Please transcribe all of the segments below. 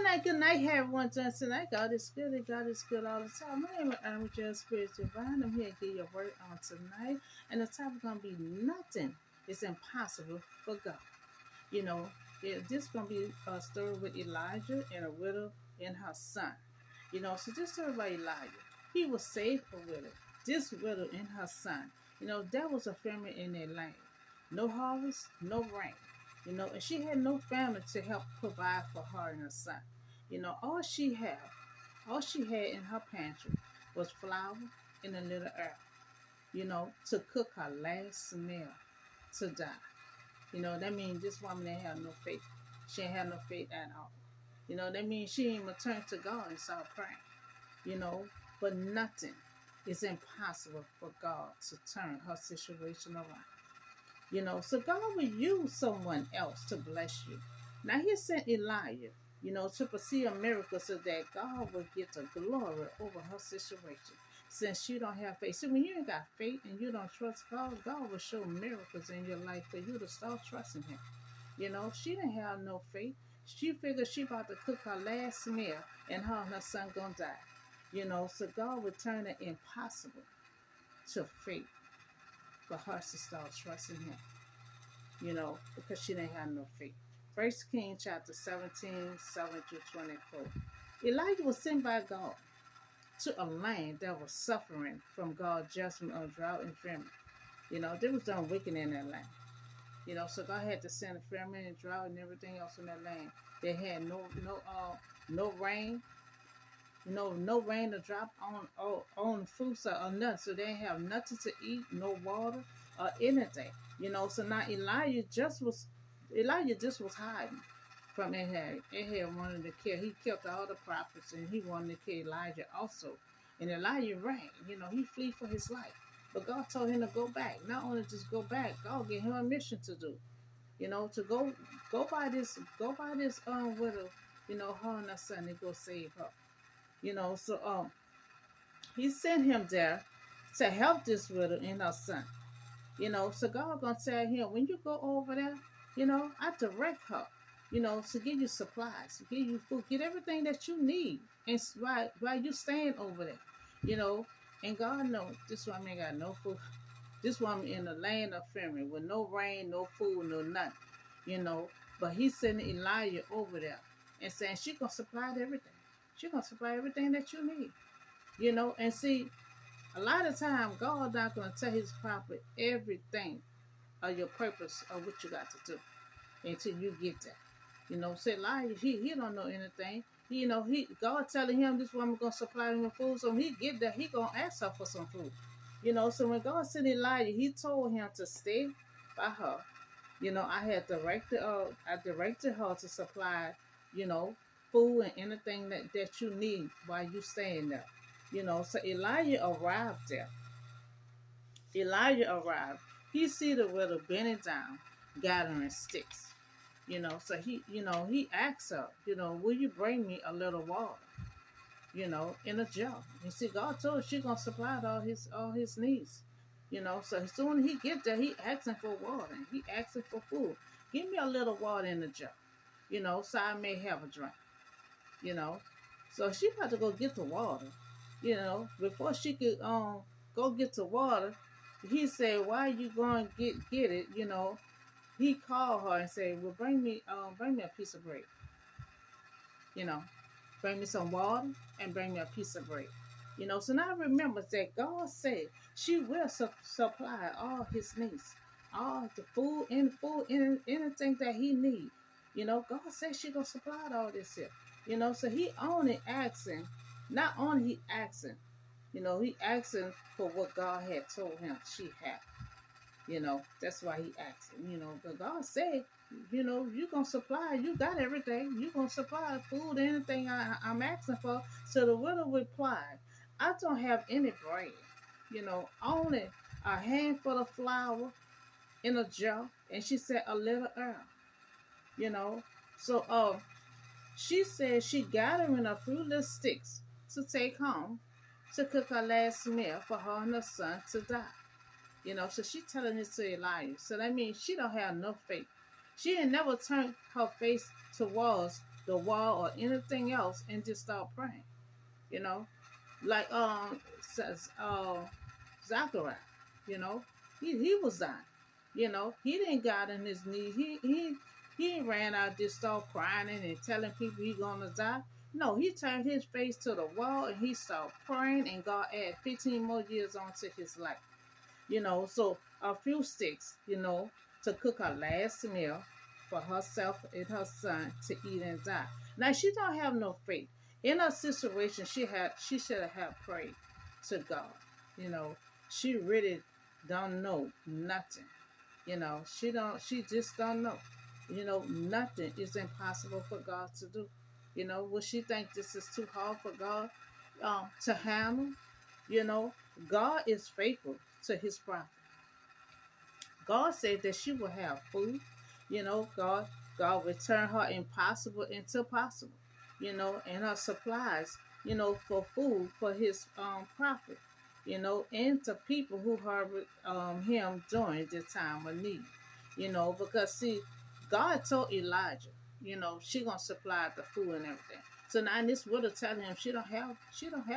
night, good night, everyone. Johnson tonight. God is good and God is good all the time. My name is Irma Just Spirit Divine. I'm here to give you a word on tonight. And the topic going to be nothing is impossible for God. You know, this is going to be a story with Elijah and a widow and her son. You know, so this story about Elijah. He was saved a widow. This widow and her son. You know, there was a famine in their land. No harvest, no rain. You know, and she had no family to help provide for her and her son. You know, all she had in her pantry was flour and a little earth, you know, to cook her last meal to die. You know, that means this woman didn't have no faith. She didn't have no faith at all. You know, that means she didn't even turn to God and start praying. You know, but nothing is impossible for God to turn her situation around. You know, so God will use someone else to bless you. Now he sent Elijah, you know, to perceive a miracle so that God will get the glory over her situation. Since you don't have faith. See, when you ain't got faith and you don't trust God, God will show miracles in your life for you to start trusting him. You know, she didn't have no faith. She figured she about to cook her last meal and her son gonna die. You know, so God would turn the impossible to faith for her to start trusting him, you know, because she didn't have no faith. First Kings chapter 17, 7 to 24. Elijah was sent by God to a land that was suffering from God's judgment on drought and famine. You know, there was done wicked in that land. You know, so God had to send a famine and drought and everything else in that land. They had no rain, you know, no rain to drop on fruits or nothing. So they didn't have nothing to eat, no water or anything. You know, so now Elijah just was hiding from Ahab. Ahab wanted to kill. He killed all the prophets and he wanted to kill Elijah also. And Elijah ran. You know, he fled for his life. But God told him to go back. Not only just go back, God gave him a mission to do. You know, to go by this widow, you know, her and her son, and go save her. You know, so he sent him there to help this widow and her son. You know, so God gonna tell him when you go over there, you know, I direct her, you know, to give you supplies, to give you food, get everything that you need, and while you staying over there, you know, and God knows this woman ain't got no food. This woman in the land of famine with no rain, no food, no nothing, you know. But he's sending Elijah over there and saying she gonna supply everything. She gonna supply everything that you need, you know. And see, a lot of time, God not going to tell his prophet everything of your purpose of what you got to do until you get there. You know, say Elijah, he don't know anything. You know, God telling him this woman going to supply him with food. So when he get there, he going to ask her for some food. You know, so when God sent Elijah, he told him to stay by her. You know, I directed her to supply, you know, food and anything that you need while you staying there. You know, so Elijah arrived there. Elijah arrived. He see the widow bending down, gathering sticks. You know, so he asked her, you know, will you bring me a little water? You know, in a jar. You see, God told her she gonna supply all his needs. You know, so as soon as he get there, he asking for water. He asking for food. Give me a little water in the jar. You know, so I may have a drink. You know, so she about to go get the water. You know, before she could go get the water, he said, "Why you going to get it?" You know, he called her and said, "Well, bring me a piece of bread. You know, bring me some water and bring me a piece of bread." You know, so now remember that God said she will supply all his needs, all the food, anything that he needs. You know, God said she gonna supply all this here. You know, so he only asking, not only he asking, you know, he asking for what God had told him she had. You know, that's why he asking, you know, but God said, you know, you going to supply, you got everything. You going to supply food, anything I'm asking for. So the widow replied, I don't have any bread, you know, only a handful of flour in a jar. And she said, a little oil, you know. So she said she gathering a few little sticks to take home to cook her last meal for her and her son to die. You know, so she telling this to Elijah. So that means she don't have no faith. She ain't never turned her face towards the wall or anything else and just start praying. You know, like says Zachariah. You know, he was dying. You know, he didn't got on his knees. He ran out just start crying and telling people he gonna die. No, he turned his face to the wall and he started praying, and God added 15 more years onto his life. You know, so a few sticks, you know, to cook her last meal for herself and her son to eat and die. Now she don't have no faith. In her situation, she should have prayed to God. You know, she really don't know nothing. You know, she just don't know. You know, nothing is impossible for God to do. You know, will she think this is too hard for God to handle? You know, God is faithful to his prophet. God said that she will have food. You know, God will turn her impossible into possible. You know, and her supplies, you know, for food for his prophet. You know, and to people who heard him during this time of need. You know, because see, God told Elijah, you know, she gonna supply the food and everything. So now this widow telling him she don't have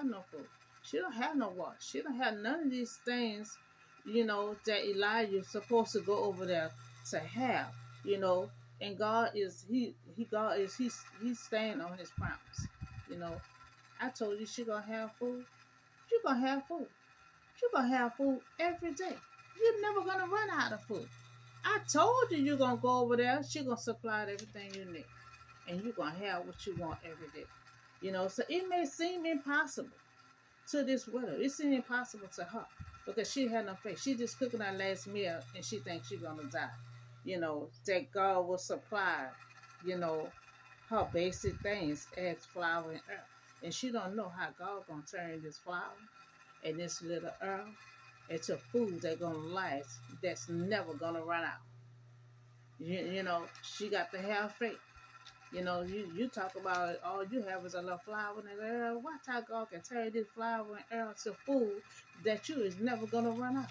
no food. She don't have no water. She don't have none of these things, you know, that Elijah is supposed to go over there to have, you know. And God is he's staying on his promise. You know, I told you she gonna have food. She gonna have food. She gonna have food every day. You're never gonna run out of food. I told you you're gonna go over there. She gonna supply everything you need, and you're gonna have what you want every day. You know, so it may seem impossible to this widow. It seemed impossible to her because she had no faith. She just cooking her last meal and she thinks she's gonna die. You know, that God will supply, you know, her basic things as flour and earth. And she don't know how God gonna turn this flour and this little earth into food that's gonna last, that's never gonna run out. You know, she got to have faith. You know, you talk about it, all you have is a little flour and oil. Watch how God can turn this flour and oil to food that you is never gonna run out.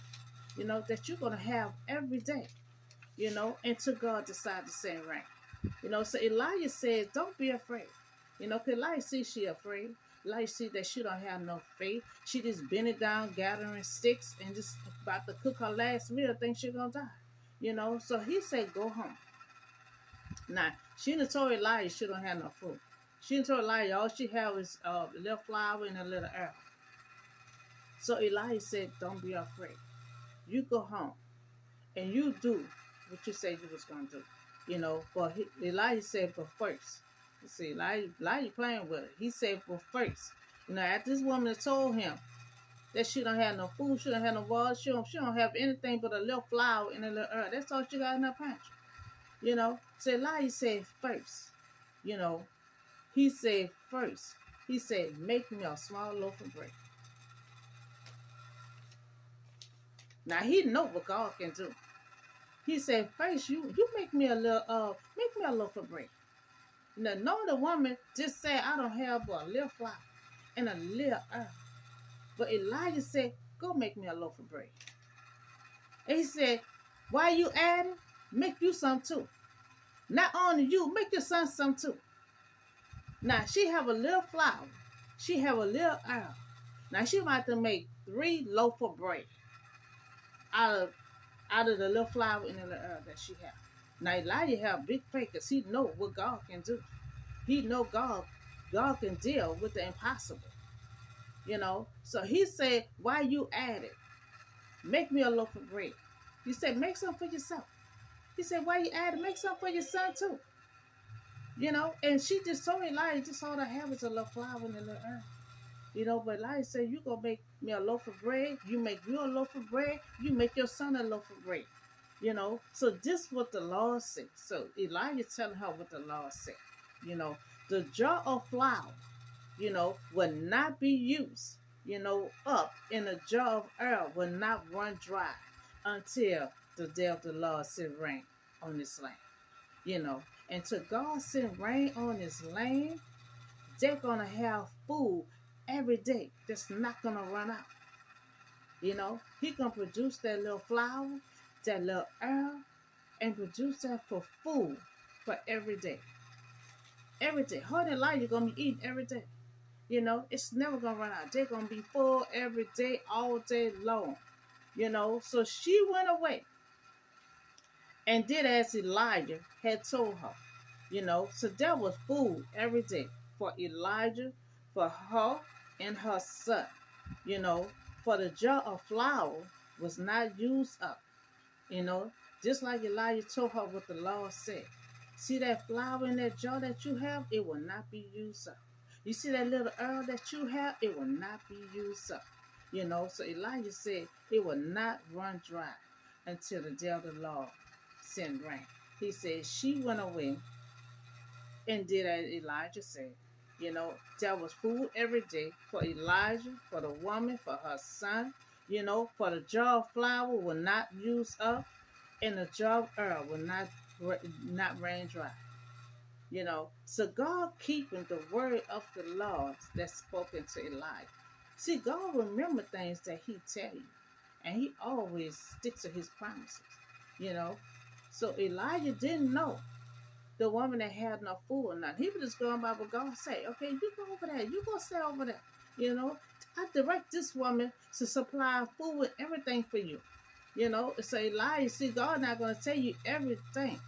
You know, that you're gonna have every day. You know, until God decide to send rain. You know, so Elijah said, "Don't be afraid." You know, cause Elijah see she afraid. Elijah see that she don't have no faith. She just bending down, gathering sticks, and just about to cook her last meal. Think she gonna die. You know, so he said, "Go home." Now, she done told Elijah she don't have no food. She done told Elijah all she have is a little flour and a little oil. So Elijah said, don't be afraid. You go home and you do what you said you was going to do. You know, but Elijah said, but first. You see, Elijah playing with it. He said, but first. You know, after this woman told him that she don't have no food, she don't have no water, she don't have anything but a little flour and a little oil. That's all she got in her pantry. You know, so Elijah said first, you know, he said first, he said, make me a small loaf of bread. Now he know what God can do. He said, first you make me a loaf of bread. Now no, the woman just said, I don't have but a little flour and a little oil. But Elijah said, go make me a loaf of bread. And he said, why you adding? Make you some too. Not only you, make your son some too. Now she have a little flour. She have a little oil. Now she about to make 3 loaf of bread out of the little flour and the little oil that she have. Now Elijah have big faith because he know what God can do. He know God can deal with the impossible. You know. So he said, why you add it? Make me a loaf of bread. He said, make some for yourself. He said, why you add it? Make some for your son too. You know, and she just told Elijah, just all I have is a little flour and a little earth. You know, but Elijah said, you gonna make me a loaf of bread, you make you a loaf of bread, you make your son a loaf of bread. You know, so this what the Lord said. So Elijah telling her what the Lord said. You know, the jar of flour, you know, will not be used, you know, up in a jar of oil will not run dry until the day of the Lord send rain on this land. You know, and to God send rain on this land, they're gonna have food every day that's not gonna run out. You know, he gonna produce that little flour, that little oil, and produce that for food for every day. every day. Her and Elijah gonna be eating every day. You know, it's never gonna run out. They're gonna be full every day, all day long. You know, so she went away and did as Elijah had told her. You know, so there was food every day for Elijah, for her and her son. You know, for the jar of flour was not used up. You know, just like Elijah told her what the Lord said. See that flour in that jar that you have, it will not be used up. You see that little oil that you have, it will not be used up. You know, so Elijah said it will not run dry until the day of the Lord send rain. He said she went away and did as Elijah said. You know, there was food every day for Elijah, for the woman, for her son. You know, for the jar of flour will not use up, and the jar of oil will not rain dry. You know, so God keeping the word of the Lord that's spoken to Elijah. See, God remember things that He tell you, and He always sticks to His promises. You know, so Elijah didn't know the woman that had no food or nothing. He was just going by what God say. Okay, you go over there. You go stay over there. You know, I direct this woman to supply food and everything for you. You know, so Elijah, see, God not going to tell you everything.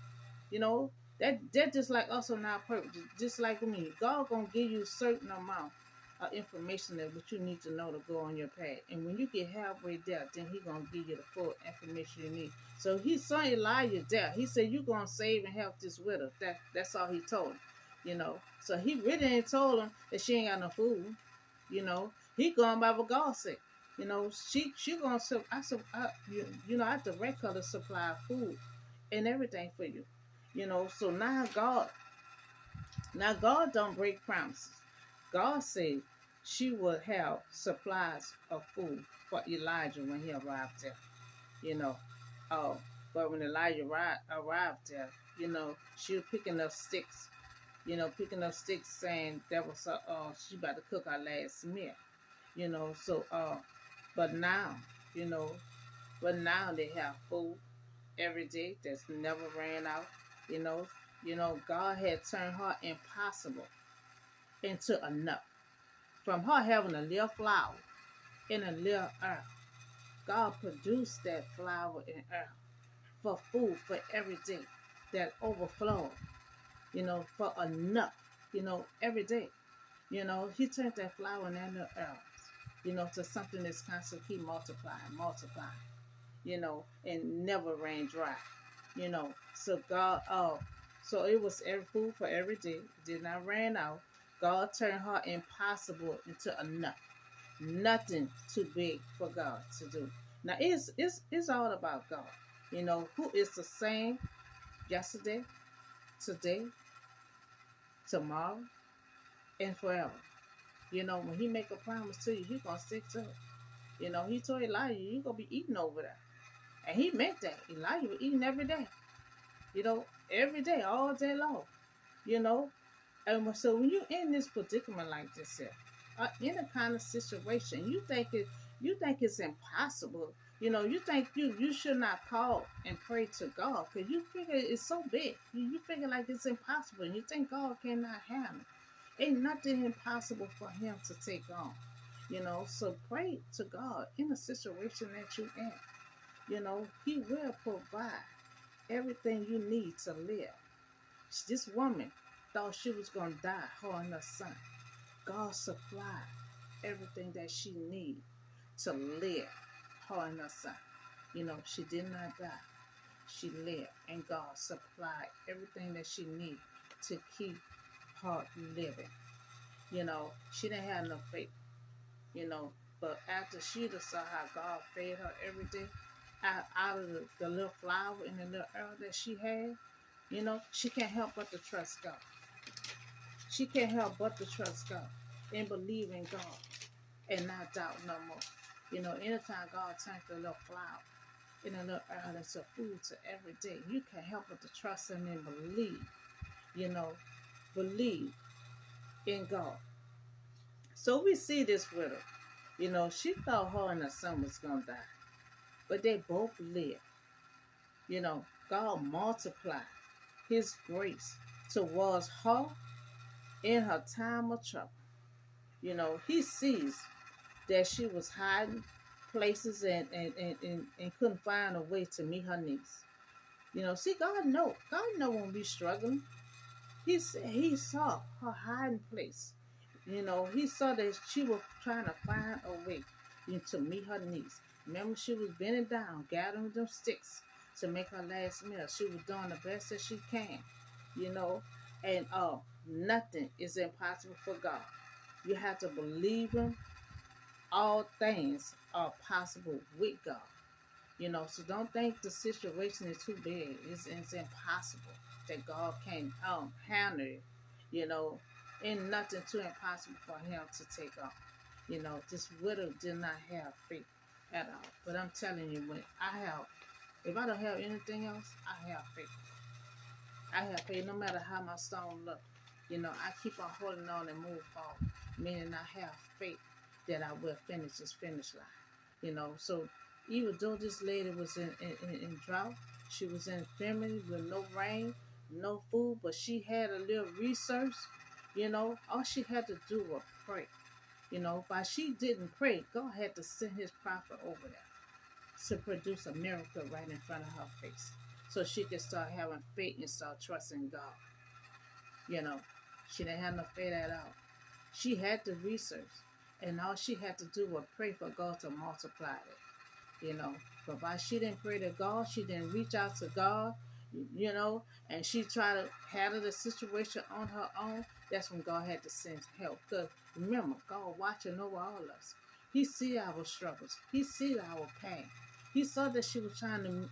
You know, that just like us on our purpose. Just like me, God going to give you a certain amount of information that what you need to know to go on your path. And when you get halfway there, then He going to give you the full information you need. So He saw Elijah there. He said, you going to save and help this widow. That's all He told him. You know, so He really ain't told him that she ain't got no food. You know, He going by what God said. You know, she gonna I direct her to supply food and everything for you. You know, so now God don't break promises. God said she would have supplies of food for Elijah when he arrived there. You know, oh, but when Elijah arrived there, you know, she was picking up sticks. You know, picking up sticks, saying that was she about to cook her last meal. You know, so but now, you know, but now they have food every day that's never ran out. You know, God had turned her impossible into enough. From her having a little flour and a little earth, God produced that flour and earth for food for every day that overflowed, you know, for enough, you know, every day. You know, He turned that flour and that little earth, you know, to something that's constantly keep multiplying, you know, and never ran dry, you know. So God, so it was every food for every day. It did not ran out. God turned her impossible into enough. Nothing too big for God to do. Now it's all about God. You know, who is the same yesterday, today, tomorrow, and forever. You know, when He make a promise to you, He gonna stick to it. You know, He told Elijah, you gonna be eating over there. And He meant that. Elijah was eating every day. You know, every day, all day long. You know, and so when you're in this predicament like this here, in a kind of situation, you think it's impossible. You know, you think you should not call and pray to God because you figure it's so big. You figure like it's impossible, and you think God cannot handle it. Ain't nothing impossible for Him to take on. You know, so pray to God in the situation that you're in. You know, He will provide everything you need to live. This woman thought she was going to die, her and her son. God supplied everything that she needed to live, her and her son. You know, she did not die. She lived, and God supplied everything that she needed to keep her living. You know, she didn't have no faith, you know, but after she just saw how God fed her every day, out of the little flour and the little oil that she had, you know, she can't help but to trust God. She can't help but to trust God and believe in God and not doubt no more. You know, anytime God turns the little flour and a little oil into food to every day, you can't help but to trust Him and believe, you know, believe in God. So we see this with her. You know, she thought her and her son was going to die, but they both lived. You know, God multiplied His grace towards her in her time of trouble. He sees that she was hiding places and couldn't find a way to meet her needs. See, God know when we struggling. He saw her hiding place. He saw that she was trying to find a way to meet her needs. Remember, she was bending down, gathering them sticks to make her last meal. She was doing the best that she can, you know, and nothing is impossible for God. You have to believe Him. All things are possible with God. So don't think the situation is too big. It's impossible that God can handle it. You know, and nothing too impossible for Him to take off. This widow did not have faith at all. But I'm telling you, if I don't have anything else, I have faith. I have faith no matter how my storm look. I keep on holding on and move forward, meaning I have faith that I will finish this finish line. So even though this lady was in drought, she was in infirmity with no rain, no food, but she had a little resource. All she had to do was pray. While she didn't pray, God had to send His prophet over there to produce a miracle right in front of her face, so she could start having faith and start trusting God. You know, she didn't have no faith at all. She had the resource, and all she had to do was pray for God to multiply it. But while she didn't pray to God, she didn't reach out to God, and she tried to handle the situation on her own. That's when God had to send help. Because remember, God watching over all of us. He see our struggles. He see our pain. He saw that she was trying to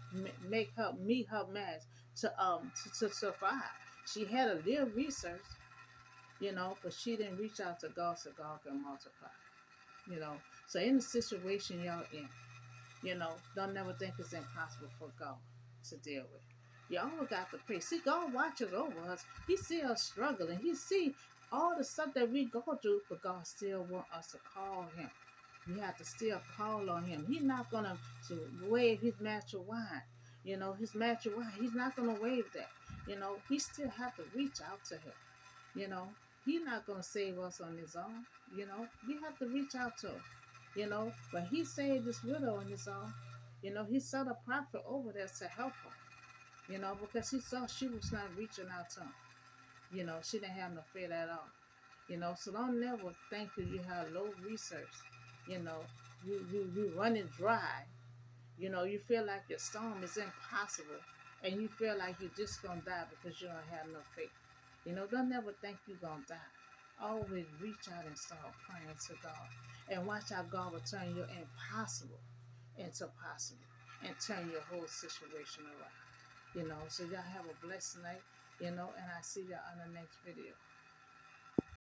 meet her match to survive. She had a little resource, but she didn't reach out to God so God can multiply. So in the situation y'all in, don't never think it's impossible for God to deal with. You always got to pray. See, God watches over us. He see us struggling. He see all the stuff that we go through, but God still want us to call Him. We have to still call on Him. He's not gonna wave His natural wine. His natural wine. He's not gonna wave that. We still have to reach out to Him. You know, He's not gonna save us on His own. We have to reach out to Him. But He saved this widow on His own. He sent a prophet over there to help her. Because He saw she was not reaching out to Him. She didn't have no faith at all. So don't never think that you have low resource. You know, you running dry. You feel like your storm is impossible, and you feel like you're just gonna die because you don't have no faith. Don't never think you're gonna die. Always reach out and start praying to God, and watch how God will turn your impossible into possible, and turn your whole situation around. So y'all have a blessed night. And I see y'all on the next video.